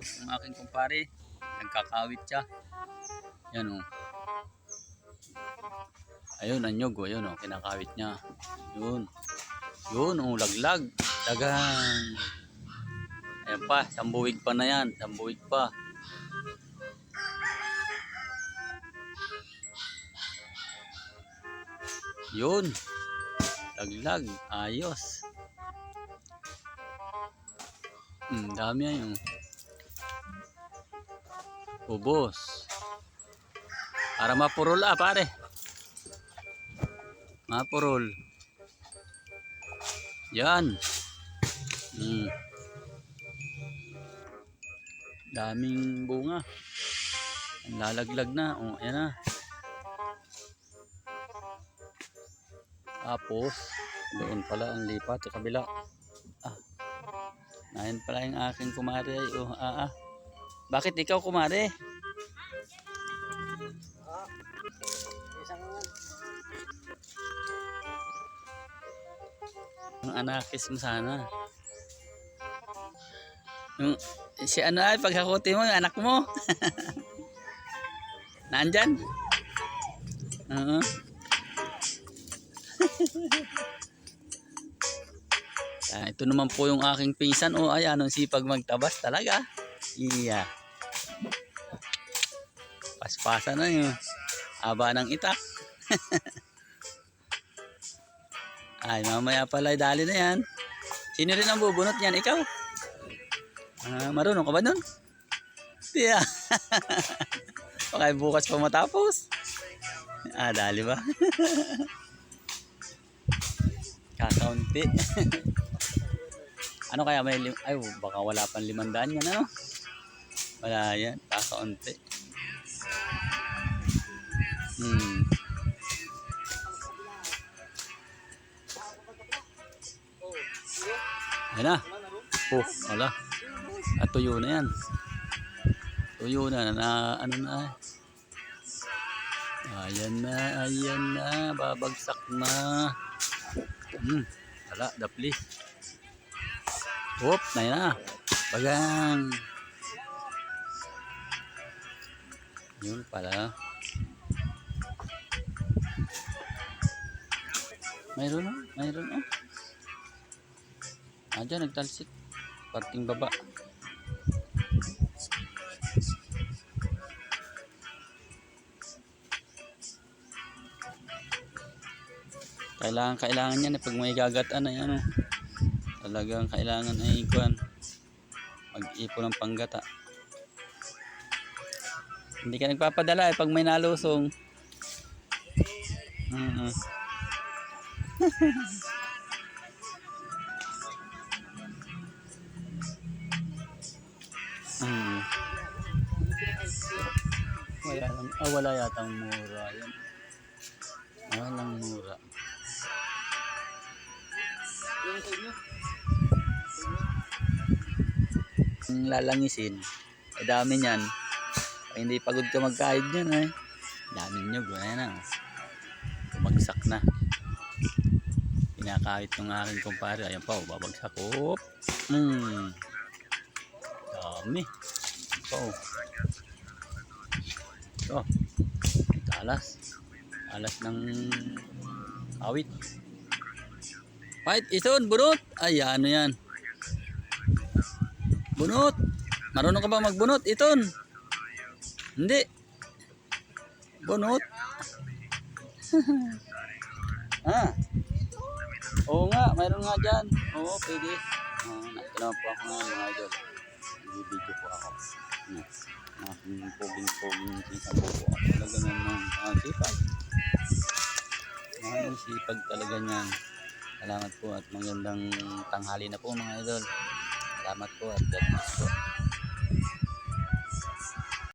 Tapos ang aking kumpare, nagkakawit siya. Yan o. Ayun, anyog o. Ayun o, kinakawit niya. Yun. Yun o, laglag. Dagang. Ayan pa, sambuwig pa na yan. Sambuwig pa. Yun. Laglag. Ayos. Dami yan yung ubos. Para mapurol pare. Mapurol. Yan. Daming bunga. Ang lalaglag na. O, ayan na. Tapos, doon pala ang lipat sa kabila. Ayan pala yung aking kumare. Bakit ikaw kumare? Ang anakis mo sana. Yung, si ano ay paghakuti mo yung anak mo. Nandyan? Ito naman po yung aking pinsan. Ayan, ang sipag magtabas talaga. Iya. Paspasan na yun. Aba ng itak. Ay, mamaya pala dali na yan. Sino rin ang bubunot yan? Ikaw? Marunong ka ba nun? Tiya. Okay, bukas pa matapos. Dali ba? Kakaunti. Ano kaya may ay baka wala pang 500 yan ano? Wala yan, kakaunti. Ayan na. Wala. Tuyo na yan. Tuyo na ano na. Ayan na, babagsak na. Wala, dapli. Na yan na. Bagang. Yun pala. Mayroon dyan, nagtalsik. Parting baba. Kailangan yan pag may gagataan ay ano. Talagang kailangan ay kuan. Mag-ipon ng panggata. Hindi ka nagpapadala pag may nalusong. Wala yatang mura yan. Walang mura. Ang lalangisin, dami niyan. Hindi pagod ka magkaid niyan dami nyug, ayan na. Bumagsak na. Pinakahit ng aking kumpare. Ayan pa, babagsak. Dami. Alas ng awit. Fight, ison, bunot. Ay, ano yan? Bunot. Marunong ka ba magbunot, iton? Hindi. Bunot. Oo nga, mayroon nga dyan. Oo, pwede. Nakita po ako ngayon mga idol. Nag-video po ako. Aking poging-poging sisang po po. Talaga naman sipag. Ang sipag talaga niyan. Salamat po at magandang tanghali na po mga idol. Salamat po at God bless po.